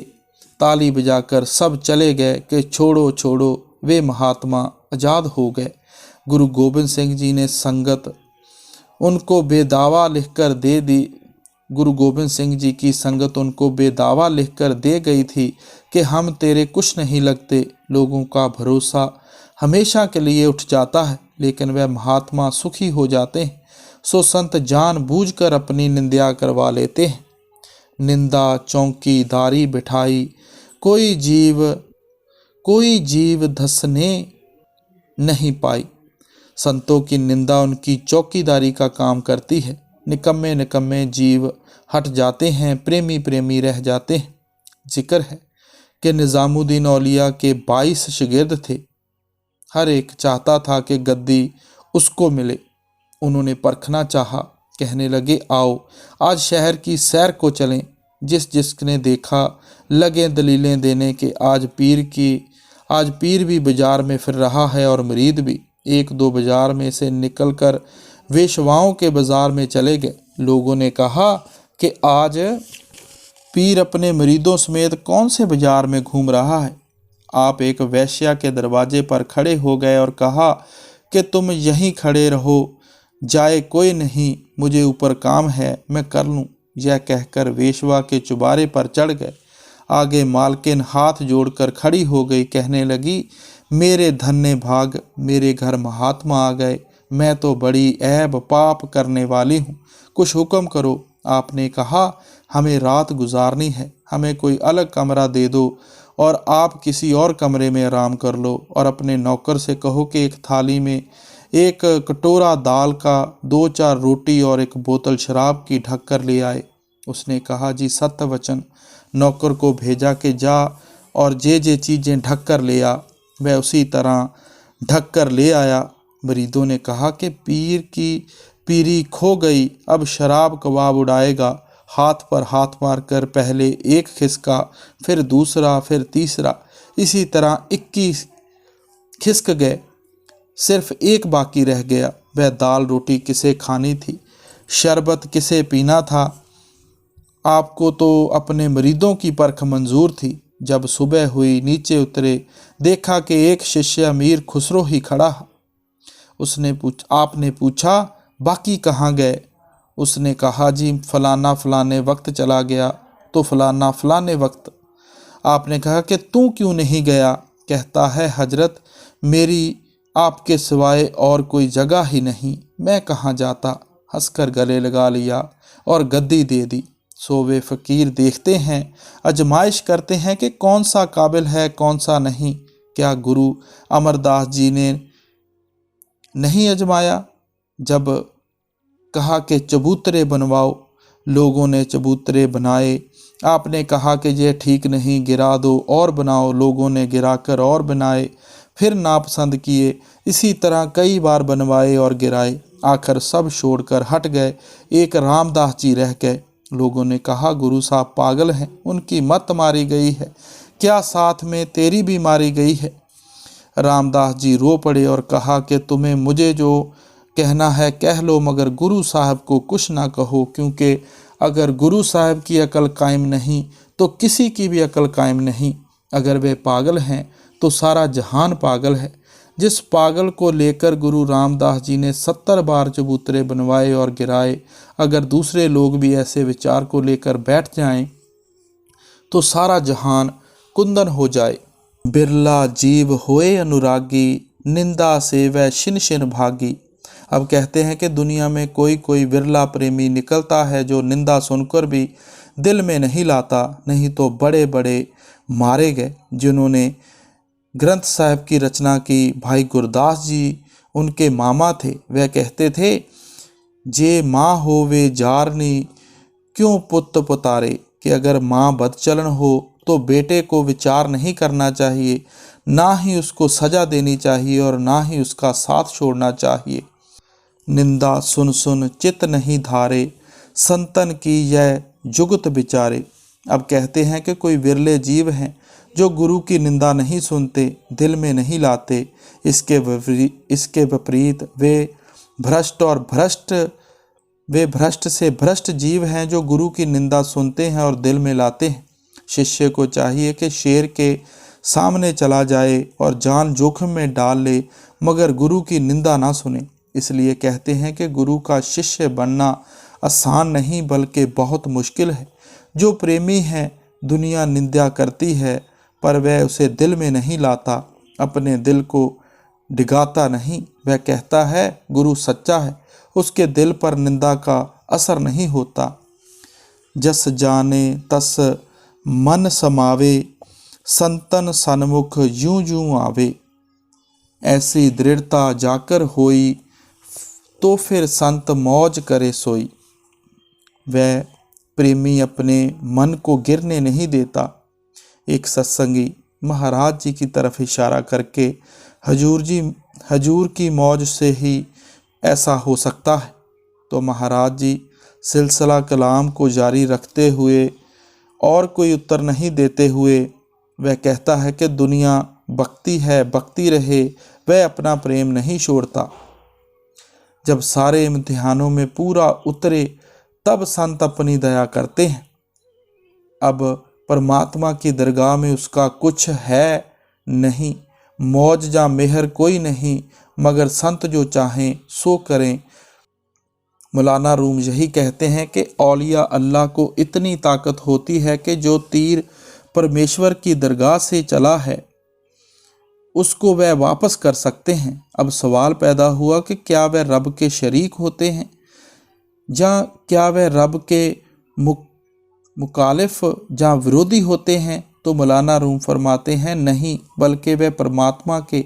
ताली बजाकर सब चले गए कि छोड़ो छोड़ो, वे महात्मा आज़ाद हो गए। गुरु गोबिंद सिंह जी ने संगत उनको बेदावा लिखकर दे दी। गुरु गोबिंद सिंह जी की संगत उनको बेदावा लिखकर दे गई थी कि हम तेरे कुछ नहीं लगते। लोगों का भरोसा हमेशा के लिए उठ जाता है, लेकिन वह महात्मा सुखी हो जाते हैं। सो संत जानबूझकर अपनी निंदा करवा लेते हैं। निंदा चौकीदारी बिठाई, कोई जीव धसने नहीं पाई। संतों की निंदा उनकी चौकीदारी का काम करती है। निकम्मे निकम्मे जीव हट जाते हैं, प्रेमी प्रेमी रह जाते हैं। जिक्र है कि निज़ामुद्दीन औलिया के 22 शागिर्द थे। हर एक चाहता था कि गद्दी उसको मिले। उन्होंने परखना चाहा, कहने लगे, आओ आज शहर की सैर को चलें। जिसने देखा लगे दलीलें देने के आज पीर भी बाजार में फिर रहा है और मुरीद भी। एक दो बाजार में से निकलकर वेश्वाओं के बाजार में चले गए। लोगों ने कहा कि आज पीर अपने मुरीदों समेत कौन से बाजार में घूम रहा है। आप एक वैश्या के दरवाजे पर खड़े हो गए और कहा कि तुम यहीं खड़े रहो, जाए कोई नहीं, मुझे ऊपर काम है, मैं कर लूँ। यह कहकर वेश्वा के चुबारे पर चढ़ गए। आगे मालकिन हाथ जोड़कर खड़ी हो गई, कहने लगी, मेरे धन्य भाग, मेरे घर महात्मा आ गए। मैं तो बड़ी ऐब पाप करने वाली हूँ, कुछ हुक्म करो। आपने कहा, हमें रात गुजारनी है, हमें कोई अलग कमरा दे दो और आप किसी और कमरे में आराम कर लो। और अपने नौकर से कहो कि एक थाली में एक कटोरा दाल का, 2-4 रोटी और एक बोतल शराब की ढक कर ले आए। उसने कहा, जी सत्य वचन। नौकर को भेजा कि जा और जे चीज़ें ढक कर ले आ। वह उसी तरह ढक कर ले आया। मरीदों ने कहा कि पीर की पीरी खो गई, अब शराब कबाब उड़ाएगा। हाथ पर हाथ मारकर पहले एक खिसका, फिर दूसरा, फिर तीसरा, इसी तरह 21 खिसक गए। सिर्फ एक बाकी रह गया। वह दाल रोटी किसे खानी थी, शरबत किसे पीना था। आपको तो अपने मरीदों की परख मंजूर थी। जब सुबह हुई, नीचे उतरे, देखा कि एक शिष्य अमीर खुसरो ही खड़ा। आपने पूछा, बाकी कहाँ गए? उसने कहा, जी फलाना फलाने वक्त चला गया, तो फलाना फलाने वक्त। आपने कहा कि तू क्यों नहीं गया? कहता है, हजरत मेरी आपके सिवाय और कोई जगह ही नहीं, मैं कहाँ जाता। हंसकर गले लगा लिया और गद्दी दे दी। सो वे फ़कीर देखते हैं, आजमाइश करते हैं कि कौन सा काबिल है, कौन सा नहीं। क्या गुरु अमरदास जी ने नहीं आजमाया? जब कहा कि चबूतरे बनवाओ, लोगों ने चबूतरे बनाए। आपने कहा कि ये ठीक नहीं, गिरा दो और बनाओ, लोगों ने गिराकर और बनाए। फिर नापसंद किए, इसी तरह कई बार बनवाए और गिराए। आखिर सब छोड़कर हट गए। एक रामदास जी रह गए। लोगों ने कहा, गुरु साहब पागल हैं, उनकी मत मारी गई है, क्या साथ में तेरी भी मारी गई है। रामदास जी रो पड़े और कहा कि तुम्हें मुझे जो कहना है कह लो, मगर गुरु साहब को कुछ ना कहो, क्योंकि अगर गुरु साहब की अकल कायम नहीं तो किसी की भी अकल कायम नहीं। अगर वे पागल हैं तो सारा जहान पागल है। जिस पागल को लेकर गुरु रामदास जी ने 70 बार चबूतरे बनवाए और गिराए, अगर दूसरे लोग भी ऐसे विचार को लेकर बैठ जाएं तो सारा जहान कुंदन हो जाए। बिरला जीव होए अनुरागी, निंदा से वह शिन शिन भागी। अब कहते हैं कि दुनिया में कोई कोई विरला प्रेमी निकलता है जो निंदा सुनकर भी दिल में नहीं लाता, नहीं तो बड़े बड़े मारे गए जिन्होंने ग्रंथ साहिब की रचना की। भाई गुरदास जी उनके मामा थे, वह कहते थे, जे माँ होवे जारनी क्यों पुत पुतारे, कि अगर माँ बदचलन हो तो बेटे को विचार नहीं करना चाहिए, ना ही उसको सजा देनी चाहिए और ना ही उसका साथ छोड़ना चाहिए। निंदा सुन सुन चित नहीं धारे, संतन की यह जुगत विचारे। अब कहते हैं कि कोई विरले जीव हैं जो गुरु की निंदा नहीं सुनते, दिल में नहीं लाते। इसके विपरीत वे भ्रष्ट से भ्रष्ट जीव हैं जो गुरु की निंदा सुनते हैं और दिल में लाते हैं। शिष्य को चाहिए कि शेर के सामने चला जाए और जान जोखिम में डाल ले, मगर गुरु की निंदा ना सुने। इसलिए कहते हैं कि गुरु का शिष्य बनना आसान नहीं बल्कि बहुत मुश्किल है। जो प्रेमी है दुनिया निंदा करती है, पर वह उसे दिल में नहीं लाता, अपने दिल को डिगाता नहीं। वह कहता है गुरु सच्चा है, उसके दिल पर निंदा का असर नहीं होता। जस जाने तस मन समावे, संतन सन्मुख यूं यूं आवे। ऐसी दृढ़ता जाकर होई, तो फिर संत मौज करे सोई। वह प्रेमी अपने मन को गिरने नहीं देता। एक सत्संगी महाराज जी की तरफ इशारा करके, हजूर की मौज से ही ऐसा हो सकता है। तो महाराज जी सिलसिला कलाम को जारी रखते हुए और कोई उत्तर नहीं देते हुए वह कहता है कि दुनिया बकती है, बकती रहे, वह अपना प्रेम नहीं छोड़ता। जब सारे इम्तिहानों में पूरा उतरे तब संत अपनी दया करते हैं। अब परमात्मा की दरगाह में उसका कुछ है नहीं, मौज या मेहर कोई नहीं, मगर संत जो चाहें सो करें। मौलाना रूम यही कहते हैं कि औलिया अल्लाह को इतनी ताकत होती है कि जो तीर परमेश्वर की दरगाह से चला है उसको वह वापस कर सकते हैं। अब सवाल पैदा हुआ कि क्या वह रब के शरीक होते हैं या क्या वह रब के मुखालिफ या विरोधी होते हैं। तो मौलाना रूम फरमाते हैं नहीं, बल्कि वह परमात्मा के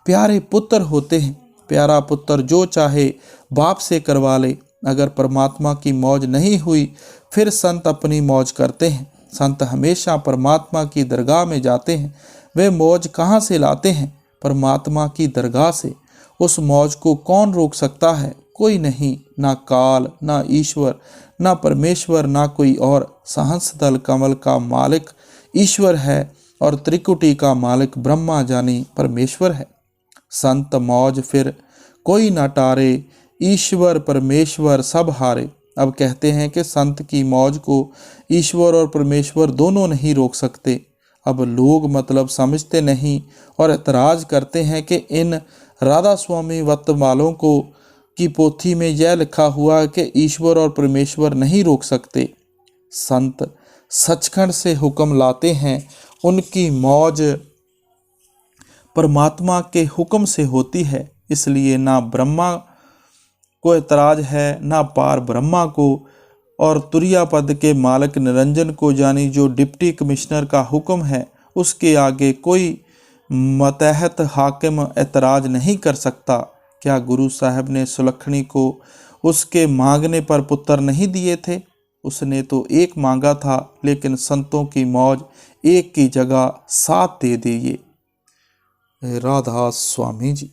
प्यारे पुत्र होते हैं। प्यारा पुत्र जो चाहे बाप से करवा ले। अगर परमात्मा की मौज नहीं हुई फिर संत अपनी मौज करते हैं। संत हमेशा परमात्मा की दरगाह में जाते हैं। वे मौज कहाँ से लाते हैं? परमात्मा की दरगाह से। उस मौज को कौन रोक सकता है? कोई नहीं, ना काल, ना ईश्वर, ना परमेश्वर, ना कोई और। सहंस दल कमल का मालिक ईश्वर है और त्रिकुटी का मालिक ब्रह्मा जानी परमेश्वर है। संत मौज फिर कोई न टारे, ईश्वर परमेश्वर सब हारे। अब कहते हैं कि संत की मौज को ईश्वर और परमेश्वर दोनों नहीं रोक सकते। अब लोग मतलब समझते नहीं और एतराज करते हैं कि इन राधा स्वामी वत्तमालों को की पोथी में यह लिखा हुआ कि ईश्वर और परमेश्वर नहीं रोक सकते। संत सचखंड से हुक्म लाते हैं, उनकी मौज परमात्मा के हुक्म से होती है। इसलिए ना ब्रह्मा को एतराज है, ना पार ब्रह्मा को, और तुरिया पद के मालिक निरंजन को, यानी जो डिप्टी कमिश्नर का हुक्म है, उसके आगे कोई मतहत हाकिम एतराज नहीं कर सकता। क्या गुरु साहब ने सुलखनी को उसके मांगने पर पुत्र नहीं दिए थे? उसने तो एक मांगा था, लेकिन संतों की मौज एक की जगह 7 दे दिए। राधा स्वामी जी।